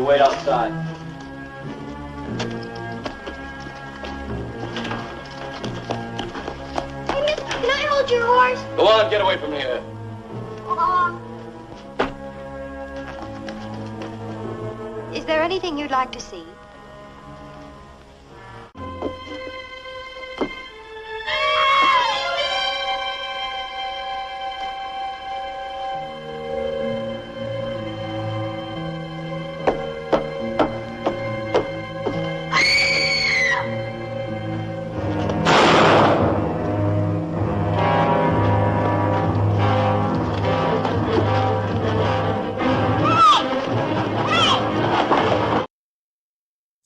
You wait outside. Hey, mister, can I hold your horse? Go on, get away from here. Is there anything you'd like to see?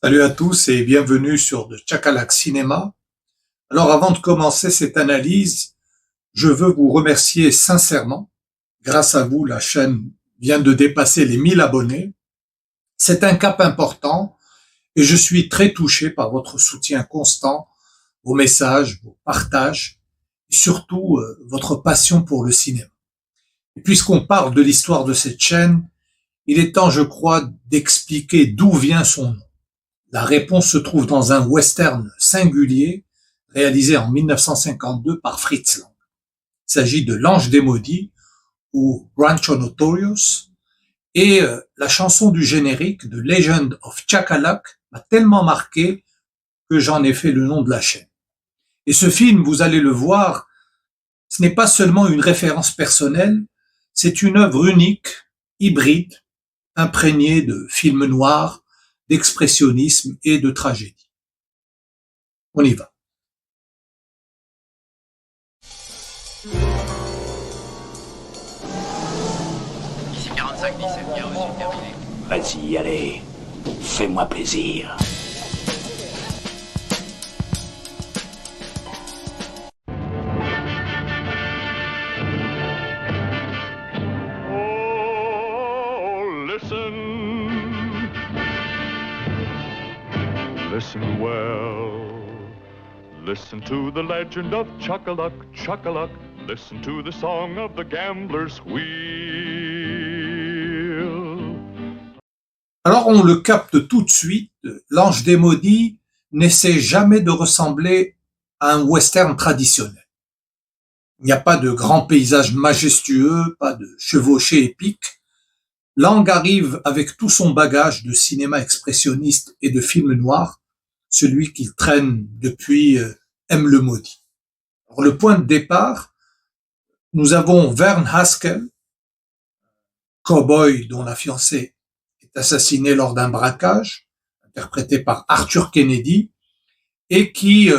Salut à tous et bienvenue sur The Chakalak Cinéma. Alors avant de commencer cette analyse, je veux vous remercier sincèrement. Grâce à vous, la chaîne vient de dépasser les 1000 abonnés. C'est un cap important et je suis très touché par votre soutien constant, vos messages, vos partages et surtout votre passion pour le cinéma. Et puisqu'on parle de l'histoire de cette chaîne, il est temps, je crois, d'expliquer d'où vient son nom. La réponse se trouve dans un western singulier réalisé en 1952 par Fritz Lang. Il s'agit de L'Ange des Maudits ou Rancho Notorious et la chanson du générique de Legend of Chakalak m'a tellement marqué que j'en ai fait le nom de la chaîne. Et ce film, vous allez le voir, ce n'est pas seulement une référence personnelle, c'est une œuvre unique, hybride, imprégnée de films noirs, d'expressionnisme et de tragédie. On y va. Ici 45-17, bien reçu, terminé. Vas-y, allez, fais-moi plaisir. Listen well. Listen to the legend of Chuck-a-Luck, Chuck-a-Luck. Listen to the song of the gambler's wheel. Alors on le capte tout de suite, L'Ange des Maudits n'essaie jamais de ressembler à un western traditionnel. Il n'y a pas de grands paysages majestueux, pas de chevauchées épiques. Lang arrive avec tout son bagage de cinéma expressionniste et de film noir, celui qu'il traîne depuis M. le Maudit. Alors, le point de départ, nous avons Vern Haskell, cow-boy dont la fiancée est assassinée lors d'un braquage, interprété par Arthur Kennedy, et qui,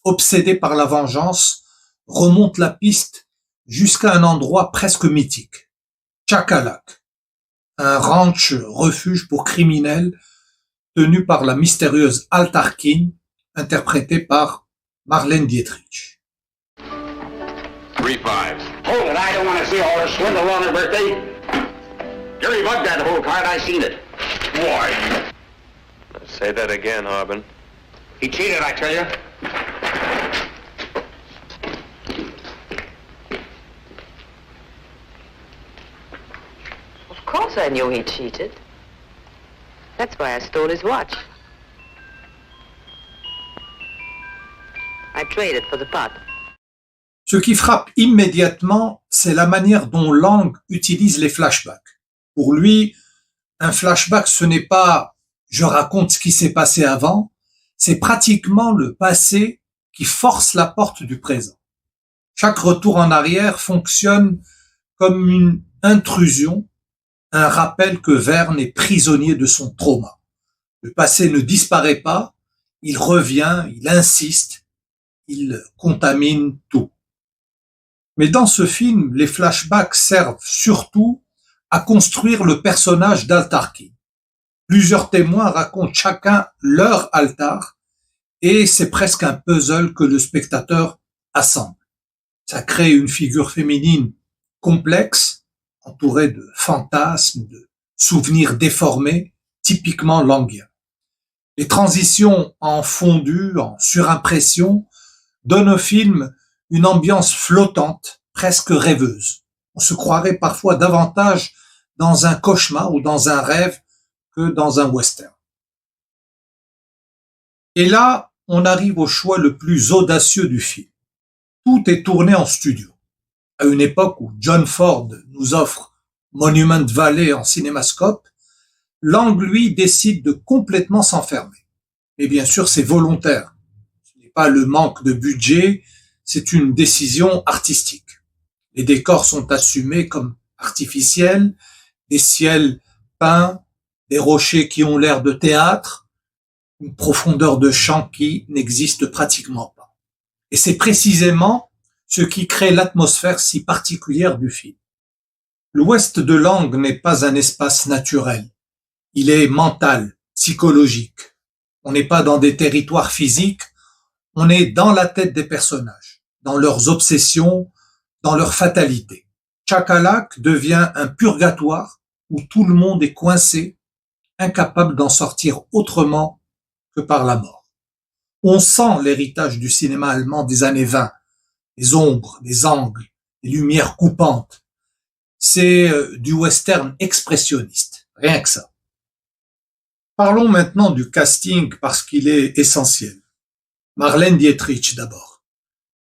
obsédé par la vengeance, remonte la piste jusqu'à un endroit presque mythique, Chakalak, un ranch refuge pour criminels tenu par la mystérieuse Al Tarkin, interprétée par Marlène Dietrich. 3-5. Hold it, I don't want to see all this swindle on her birthday. Gary bugged that whole card, I seen it. Why? Say that again, Harbin. He cheated, I tell you. Of course I knew he cheated. That's why I stole his watch. I traded for the pot. Ce qui frappe immédiatement, c'est la manière dont Lang utilise les flashbacks. Pour lui, un flashback, ce n'est pas « je raconte ce qui s'est passé avant », c'est pratiquement le passé qui force la porte du présent. Chaque retour en arrière fonctionne comme une intrusion, un rappel que Vern est prisonnier de son trauma. Le passé ne disparaît pas, il revient, il insiste, il contamine tout. Mais dans ce film, les flashbacks servent surtout à construire le personnage d'Al Tarkin. Plusieurs témoins racontent chacun leur Altar et c'est presque un puzzle que le spectateur assemble. Ça crée une figure féminine complexe, entourée de fantasmes, de souvenirs déformés, typiquement languiens. Les transitions en fondu, en surimpression, donnent au film une ambiance flottante, presque rêveuse. On se croirait parfois davantage dans un cauchemar ou dans un rêve que dans un western. Et là, on arrive au choix le plus audacieux du film. Tout est tourné en studio. À une époque où John Ford nous offre Monument Valley en cinémascope, Lang, lui, décide de complètement s'enfermer. Mais bien sûr, c'est volontaire. Ce n'est pas le manque de budget, c'est une décision artistique. Les décors sont assumés comme artificiels, des ciels peints, des rochers qui ont l'air de théâtre, une profondeur de champ qui n'existe pratiquement pas. Et c'est précisément ce qui crée l'atmosphère si particulière du film. L'Ouest de Lang n'est pas un espace naturel. Il est mental, psychologique. On n'est pas dans des territoires physiques, on est dans la tête des personnages, dans leurs obsessions, dans leur fatalité. Chakalak devient un purgatoire où tout le monde est coincé, incapable d'en sortir autrement que par la mort. On sent l'héritage du cinéma allemand des années 20, les ombres, les angles, les lumières coupantes. C'est du western expressionniste, rien que ça. Parlons maintenant du casting parce qu'il est essentiel. Marlène Dietrich d'abord.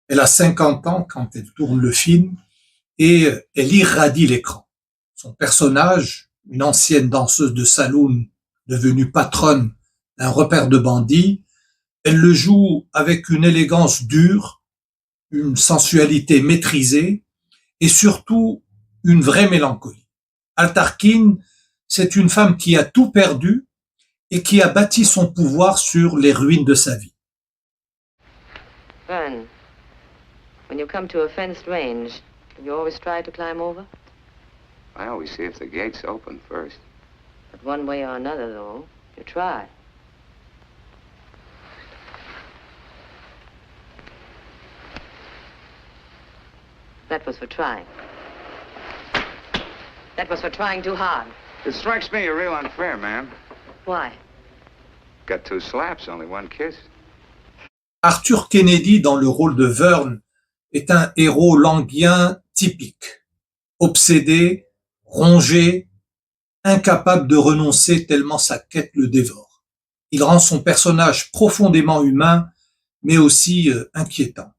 Elle a 50 ans quand elle tourne le film et elle irradie l'écran. Son personnage, une ancienne danseuse de saloon devenue patronne d'un repère de bandits, elle le joue avec une élégance dure, une sensualité maîtrisée et surtout une vraie mélancolie. Altarkin, c'est une femme qui a tout perdu et qui a bâti son pouvoir sur les ruines de sa vie. Vern, when you come to a fenced range, do you always try to climb over? I always see if the gate's open first. But one way or another, though, you try. That was for trying. That was for trying too hard. It strikes me you're real unfair, man. Why? Got 2 slaps, only 1 kiss. Arthur Kennedy dans le rôle de Vern est un héros langien typique. Obsédé, rongé, incapable de renoncer tellement sa quête le dévore. Il rend son personnage profondément humain, mais aussi inquiétant.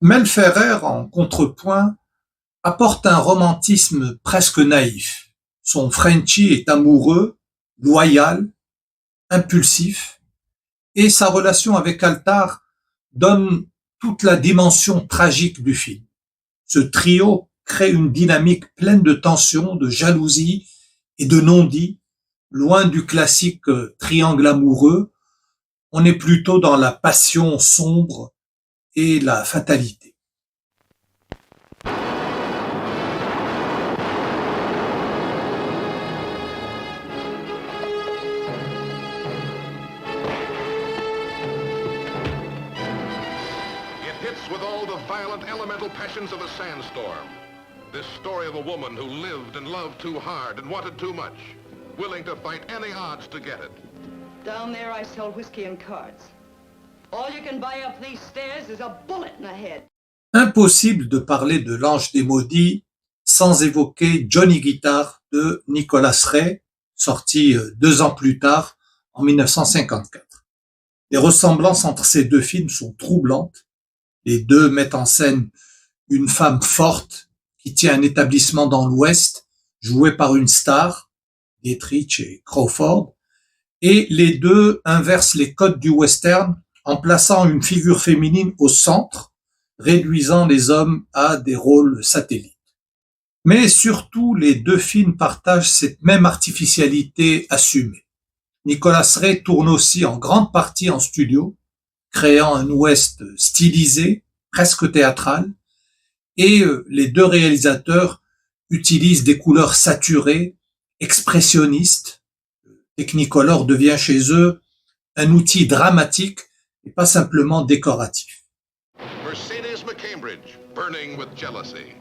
Mel Ferrer, en contrepoint, apporte un romantisme presque naïf. Son Frenchie est amoureux, loyal, impulsif, et sa relation avec Altar donne toute la dimension tragique du film. Ce trio crée une dynamique pleine de tension, de jalousie et de non-dit, loin du classique triangle amoureux. On est plutôt dans la passion sombre et la fatalité. With all the violent elemental passions of a sandstorm. This story of a woman who lived and loved too hard and wanted too much, willing to fight any odds to get it. Down there I sell whiskey and cards. All you can buy up these stairs is a bullet in the head. Impossible de parler de l'Ange des Maudits sans évoquer Johnny Guitar de Nicholas Ray, sorti 2 ans plus tard, en 1954. Les ressemblances entre ces deux films sont troublantes. Les deux mettent en scène une femme forte qui tient un établissement dans l'Ouest, jouée par une star, Dietrich et Crawford, et les deux inversent les codes du western en plaçant une figure féminine au centre, réduisant les hommes à des rôles satellites. Mais surtout, les deux films partagent cette même artificialité assumée. Nicholas Ray tourne aussi en grande partie en studio, créant un Ouest stylisé, presque théâtral, et les deux réalisateurs utilisent des couleurs saturées, expressionnistes. Technicolor devient chez eux un outil dramatique et pas simplement décoratif. Mercedes McCambridge, burning with jealousy.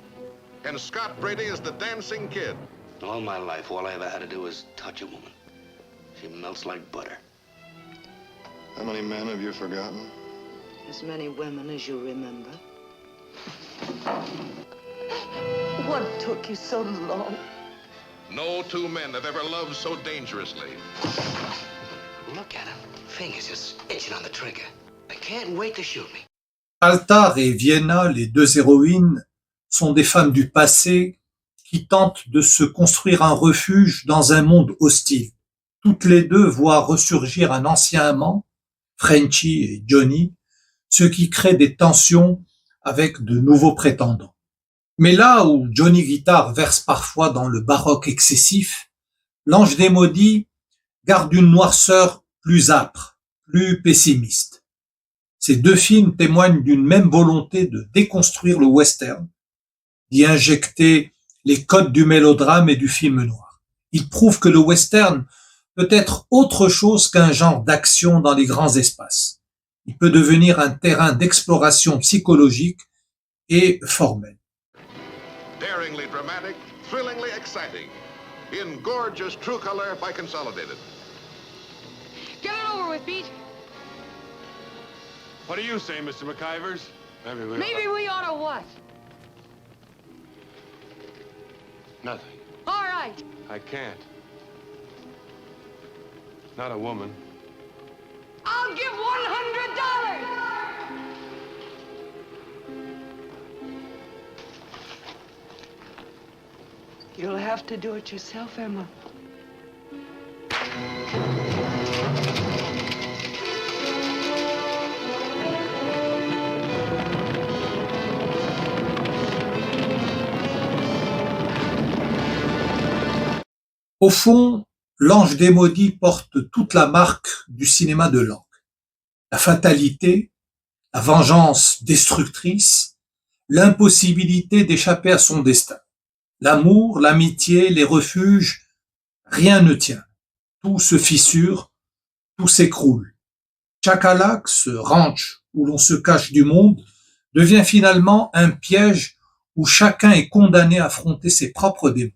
And Scott Brady is the dancing kid. All my life, all I ever had to do was touch a woman. She melts like butter. How many men have you forgotten? As many women as you remember. What took you so long? No two men have ever loved so dangerously. Look at him. Fingers just itching on the trigger. I can't wait to shoot me. Altar et Vienna, les deux héroïnes, sont des femmes du passé qui tentent de se construire un refuge dans un monde hostile. Toutes les deux voient ressurgir un ancien amant, Frenchy et Johnny, ce qui crée des tensions avec de nouveaux prétendants. Mais là où Johnny Guitar verse parfois dans le baroque excessif, L'Ange des Maudits garde une noirceur plus âpre, plus pessimiste. Ces deux films témoignent d'une même volonté de déconstruire le western, d'y injecter les codes du mélodrame et du film noir. Ils prouvent que le western peut être autre chose qu'un genre d'action dans les grands espaces. Il peut devenir un terrain d'exploration psychologique et formelle. Daringly dramatic, thrillingly exciting. In gorgeous true color by Consolidated. Get it over with, Pete. What do you say, Mr. McIvers? Maybe we ought to what? Nothing. All right. I can't. Not a woman. I'll give $100. You'll have to do it yourself, Emma. Au fond, L'Ange des Maudits porte toute la marque du cinéma de Lang. La fatalité, la vengeance destructrice, l'impossibilité d'échapper à son destin. L'amour, l'amitié, les refuges, rien ne tient. Tout se fissure, tout s'écroule. Chakalak, ce ranch où l'on se cache du monde, devient finalement un piège où chacun est condamné à affronter ses propres démons.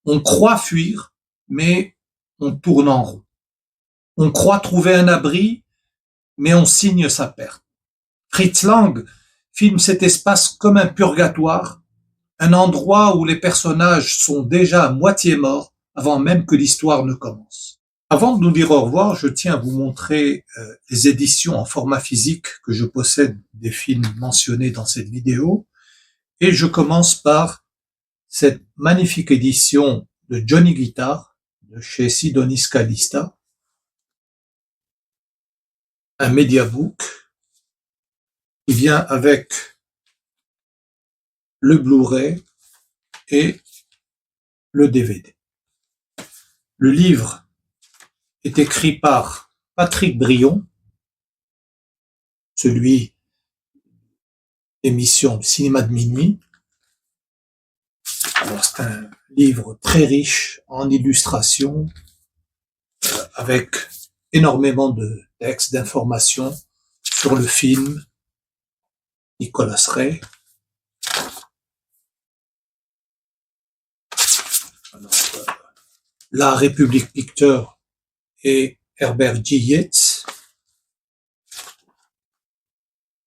On croit fuir, mais on tourne en rond. On croit trouver un abri, mais on signe sa perte. Fritz Lang filme cet espace comme un purgatoire, un endroit où les personnages sont déjà à moitié morts avant même que l'histoire ne commence. Avant de nous dire au revoir, je tiens à vous montrer les éditions en format physique que je possède des films mentionnés dans cette vidéo. Et je commence par cette magnifique édition de Johnny Guitar de chez Sidonis Kalista, un mediabook qui vient avec le Blu-ray et le DVD. Le livre est écrit par Patrick Brion, celui d'émission Cinéma de minuit. Alors, c'est un livre très riche en illustrations, avec énormément de textes, d'informations sur le film Nicolas Ray. Alors, La République Picture et Herbert G. Yates,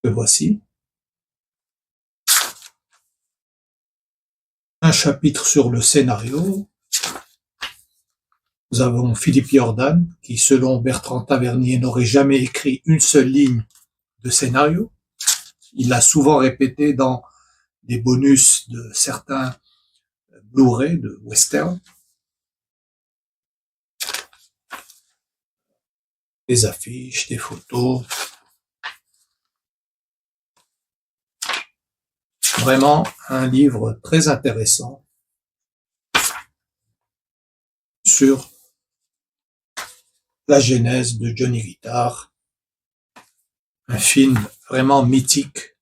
que voici. Un chapitre sur le scénario. Nous avons Philippe Jordan, qui, selon Bertrand Tavernier, n'aurait jamais écrit une seule ligne de scénario. Il l'a souvent répété dans des bonus de certains Blu-ray de western. Des affiches, des photos. Vraiment un livre très intéressant sur la genèse de Johnny Guitar. Un film vraiment mythique,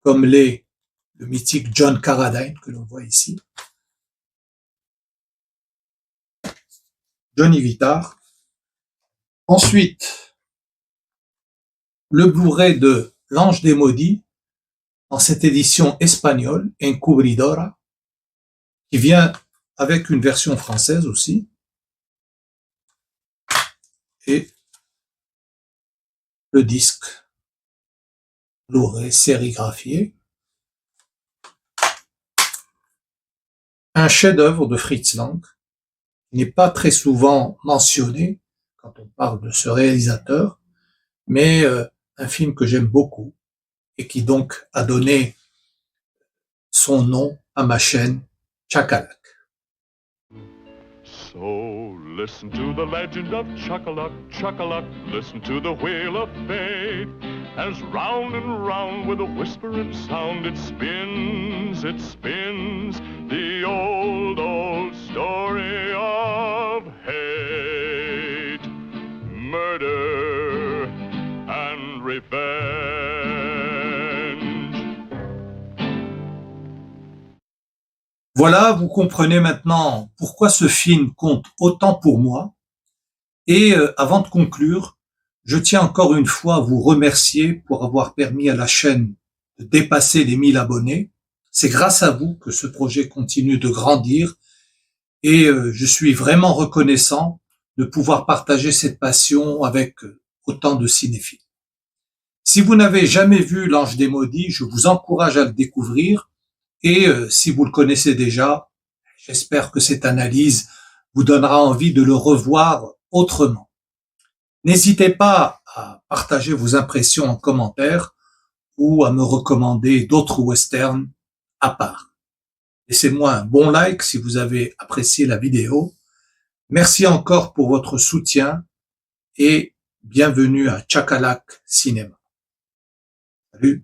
comme l'est le mythique John Carradine que l'on voit ici. Johnny Guitar. Ensuite, le Blu-ray de L'Ange des Maudits, dans cette édition espagnole, Encubridora, qui vient avec une version française aussi, et le disque Blu-ray sérigraphié. Un chef-d'œuvre de Fritz Lang, n'est pas très souvent mentionné quand on parle de ce réalisateur, mais un film que j'aime beaucoup et qui donc a donné son nom à ma chaîne Chakalak. So listen to the legend of Chuck-a-Luck, Chuck-a-Luck. Listen to the wheel of fate. As round and round with a whisper and sound it spins, the old, old story of hate, murder, and revenge. Voilà, vous comprenez maintenant pourquoi ce film compte autant pour moi. Et avant de conclure, je tiens encore une fois à vous remercier pour avoir permis à la chaîne de dépasser les 1000 abonnés. C'est grâce à vous que ce projet continue de grandir et je suis vraiment reconnaissant de pouvoir partager cette passion avec autant de cinéphiles. Si vous n'avez jamais vu L'Ange des Maudits, je vous encourage à le découvrir. Et si vous le connaissez déjà, j'espère que cette analyse vous donnera envie de le revoir autrement. N'hésitez pas à partager vos impressions en commentaire ou à me recommander d'autres westerns à part. Laissez-moi un bon like si vous avez apprécié la vidéo. Merci encore pour votre soutien et bienvenue à Chakalak Cinéma. Salut!